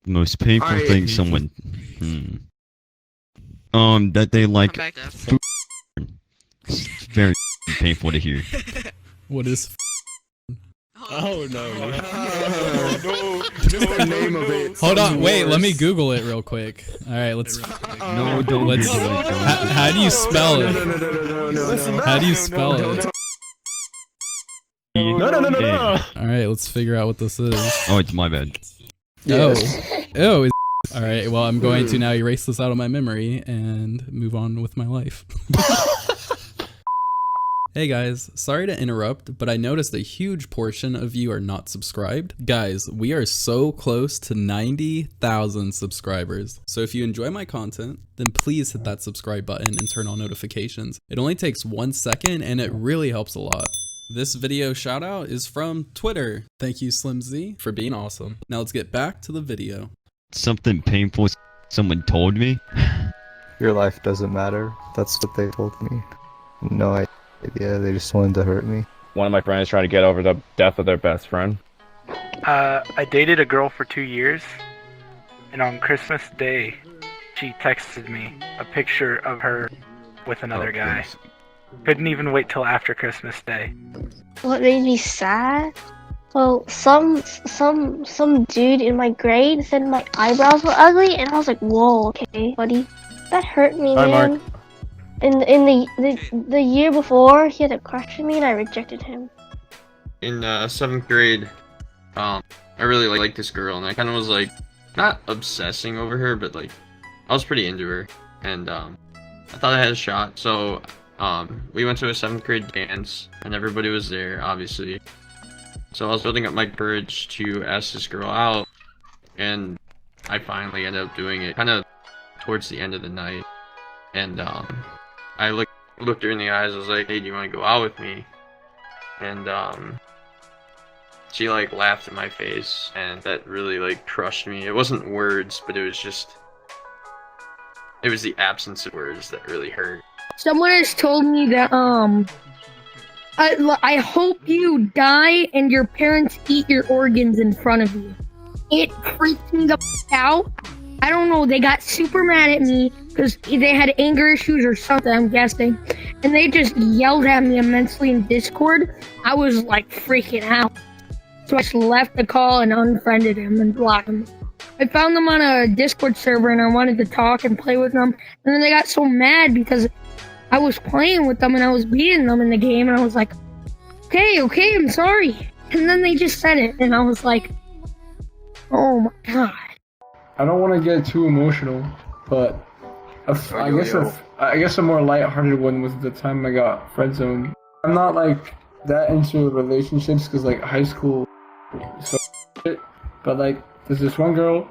Most painful thing someone... that they like... It's very painful to hear. What is Oh no. The name of it. Hold on, wait, let me Google it real quick. Alright, let's... No, don't. Let's... How do you spell it? How do you spell it? No. Alright, let's figure out what this is. Oh, it's my bad. Oh, alright, well, I'm going to now erase this out of my memory and move on with my life. Hey guys, sorry to interrupt, but I noticed a huge portion of you are not subscribed. Guys, we are so close to 90,000 subscribers. So if you enjoy my content, then please hit that subscribe button and turn on notifications. It only takes 1 second and it really helps a lot. This video shout out is from Twitter. Thank you Slim Z for being awesome. Now let's get back to the video. Something painful someone told me. Your life doesn't matter. That's what they told me. No idea. They just wanted to hurt me. One of my friends trying to get over the death of their best friend. I dated a girl for 2 years, and on Christmas Day, she texted me a picture of her with another guy. Couldn't even wait till after Christmas Day. What made me sad? Well, some dude in my grade said my eyebrows were ugly, and I was like, whoa, okay, buddy. That hurt me, Hi, man. Mark. In the year before, he had a crush on me, and I rejected him. In 7th grade, I really liked this girl, and I kind of was like, not obsessing over her, but like, I was pretty into her, and I thought I had a shot. So we went to a 7th grade dance, and everybody was there, obviously. So I was building up my courage to ask this girl out, and I finally ended up doing it, kind of towards the end of the night, and I looked her in the eyes. I was like, "Hey, do you want to go out with me?" And she like laughed in my face, and that really like crushed me. It wasn't words, but it was the absence of words that really hurt. Someone has told me that I hope you die and your parents eat your organs in front of you. It freaked me the out. I don't know, they got super mad at me because they had anger issues or something, I'm guessing. And they just yelled at me immensely in Discord. I was like freaking out. So I just left the call and unfriended him and blocked him. I found them on a Discord server and I wanted to talk and play with them. And then they got so mad because I was playing with them and I was beating them in the game. And I was like, okay, I'm sorry. And then they just said it and I was like, oh my god. I don't want to get too emotional, but I guess a more lighthearted one was the time I got friend zoned. I'm not like that into relationships because like high school, so shit. But like there's this one girl,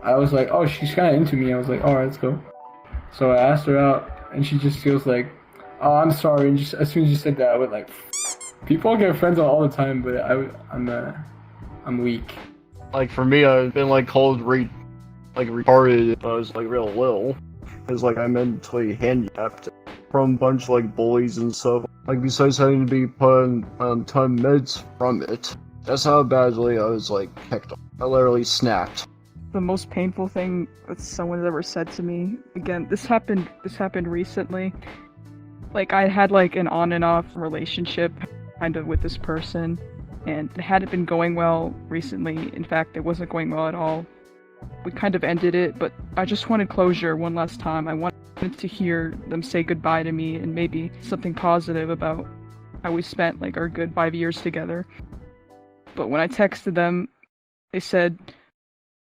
I was like, oh, she's kind of into me. I was like, alright, let's go. So I asked her out, and she just feels like, oh, I'm sorry. And just as soon as you said that, I went like, people get friends all the time, but I'm weak. Like for me, I've been like called retarded when I was like real little. Cause like I'm mentally handicapped from a bunch of like bullies and stuff. Like besides having to be put on ton meds from it, that's how badly I was like picked on. I literally snapped. The most painful thing that someone's ever said to me, again, this happened recently. Like I had like an on and off relationship kind of with this person, and it hadn't been going well recently. In fact, it wasn't going well at all. We kind of ended it, but I just wanted closure one last time. I wanted to hear them say goodbye to me and maybe something positive about how we spent like our good 5 years together. But when I texted them, they said,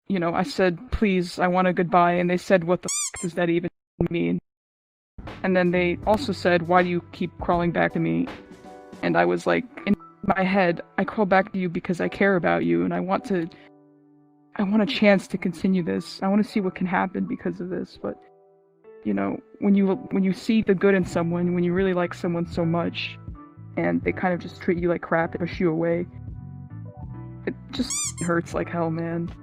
you know, I said, please, I want a goodbye, and they said, what the f does that even mean? And then they also said, why do you keep crawling back to me? And I was like, in my head, I crawl back to you because I care about you, and I want a chance to continue this. I want to see what can happen because of this. But, you know, when you see the good in someone, when you really like someone so much, and they kind of just treat you like crap and push you away, it just hurts like hell, man.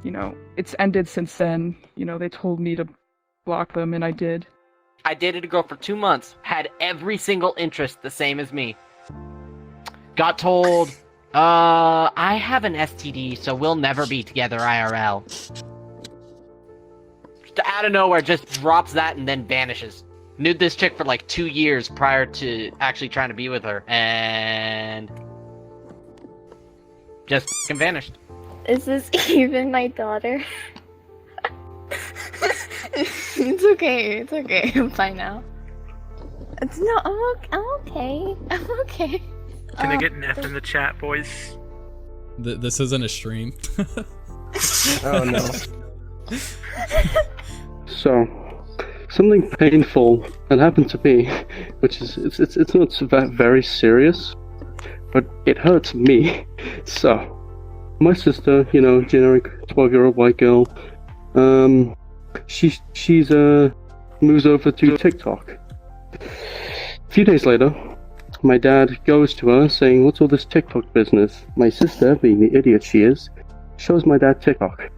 You know, it's ended since then. You know, they told me to block them, and I did. I dated a girl for 2 months, had every single interest the same as me. Got told I have an STD, so we'll never be together IRL. Just out of nowhere, just drops that and then vanishes. Knew this chick for like 2 years prior to actually trying to be with her, and just f***ing vanished. Is this even my daughter? It's okay. It's okay. I'm fine now. No, I'm okay. I'm okay. Can I get an F in the chat, boys? This isn't a stream. Oh no. So, something painful that happened to me, which is it's not very serious, but it hurts me. So, my sister, you know, generic 12-year-old white girl, she's moves over to TikTok. A few days later, my dad goes to her saying, "What's all this TikTok business?" My sister, being the idiot she is, shows my dad TikTok.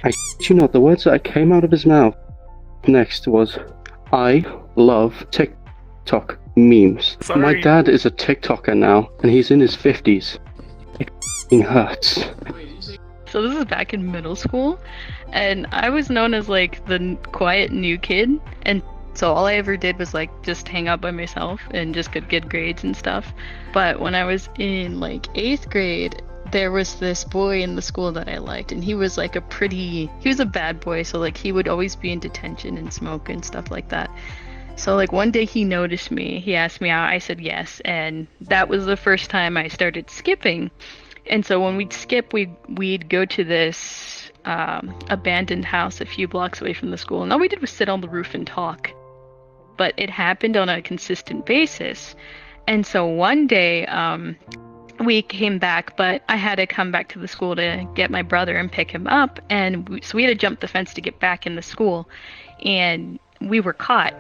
I shit you not, the words that came out of his mouth next was, "I love TikTok memes." Sorry. My dad is a TikToker now, and he's in his 50s. It f***ing hurts. So this is back in middle school, and I was known as like the quiet new kid, and so all I ever did was like just hang out by myself and just could get grades and stuff. But when I was in like 8th grade, there was this boy in the school that I liked, and he was like he was a bad boy, so like he would always be in detention and smoke and stuff like that. So like one day he noticed me, he asked me out, I said yes, and that was the first time I started skipping. And so when we'd skip, we'd go to this abandoned house a few blocks away from the school, and all we did was sit on the roof and talk. But it happened on a consistent basis. And so one day, we came back, but I had to come back to the school to get my brother and pick him up, and so we had to jump the fence to get back in the school, and we were caught.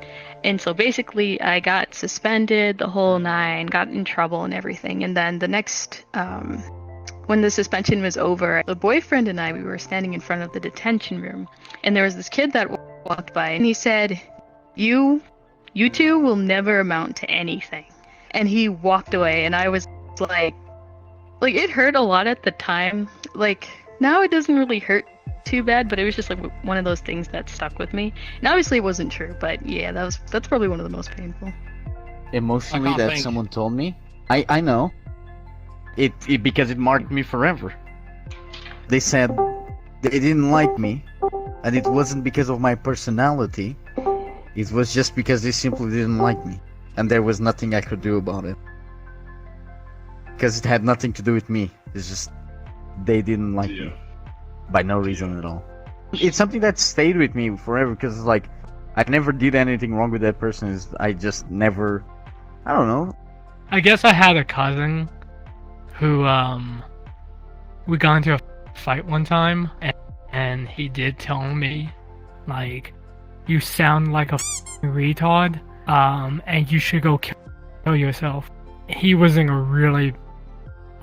And so basically I got suspended the whole 9, got in trouble and everything. And then the next when the suspension was over, the boyfriend and I, we were standing in front of the detention room, and there was this kid that walked by, and he said, you two will never amount to anything. And he walked away, and I was like it hurt a lot at the time. Like now it doesn't really hurt too bad, but it was just like one of those things that stuck with me. And obviously it wasn't true, but yeah, that's probably one of the most painful. Emotionally, that someone told me. I know. It because it marked me forever. They said they didn't like me, and it wasn't because of my personality. It was just because they simply didn't like me, and there was nothing I could do about it. Because it had nothing to do with me. It's just they didn't like me. By no reason at all. It's something that stayed with me forever, because like I never did anything wrong with that person. I just never, I don't know. I guess I had a cousin who we got into a fight one time, and he did tell me like, you sound like a retard, and you should go kill yourself. He was in a really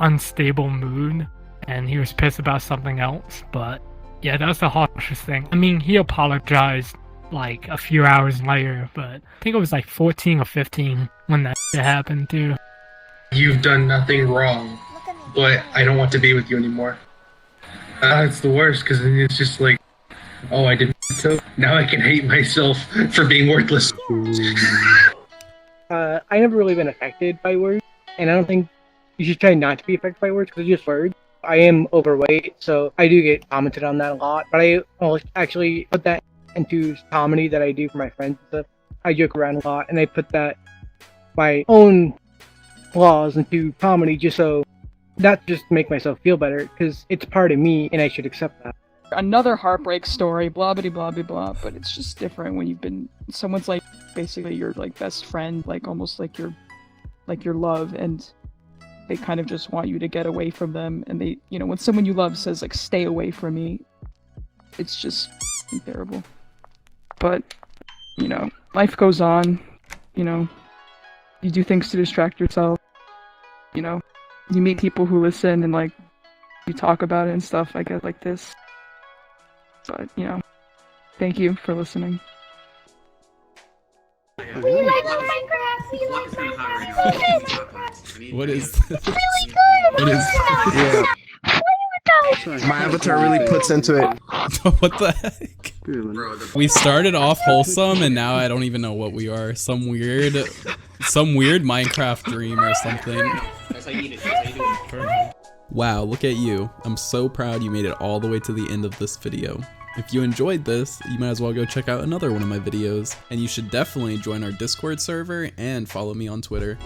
unstable mood, and he was pissed about something else, but yeah, that's the harshest thing. I mean, he apologized like a few hours later, but I think it was like 14 or 15 when that shit happened too. You've done nothing wrong, but I don't want to be with you anymore. It's the worst, because it's just like, oh, I didn't, so now I can hate myself for being worthless. I never really been affected by words, and I don't think you should try not to be affected by words, because it's just words. I am overweight, so I do get commented on that a lot, but I actually put that into comedy that I do for my friends and stuff. I joke around a lot, and I put that, my own flaws, into comedy just so, not just to make myself feel better, because it's part of me, and I should accept that. Another heartbreak story, blabbity blah blah blah, but it's just different when you've been, someone's like basically your like best friend, like almost like your love, and they kind of just want you to get away from them, and they, you know, when someone you love says like stay away from me, it's just terrible. But you know, life goes on, you know, you do things to distract yourself, you know, you meet people who listen and like you talk about it and stuff, I guess, like this. But, you know, thank you for listening. We like Minecraft! We like Minecraft! What is It's really good! It is. Yeah. My avatar really puts into it. What the heck? We started off wholesome and now I don't even know what we are. Some weird Minecraft dream or something. That's how you eat it. That's how you do it. Wow, look at you. I'm so proud you made it all the way to the end of this video. If you enjoyed this, you might as well go check out another one of my videos. And you should definitely join our Discord server and follow me on Twitter.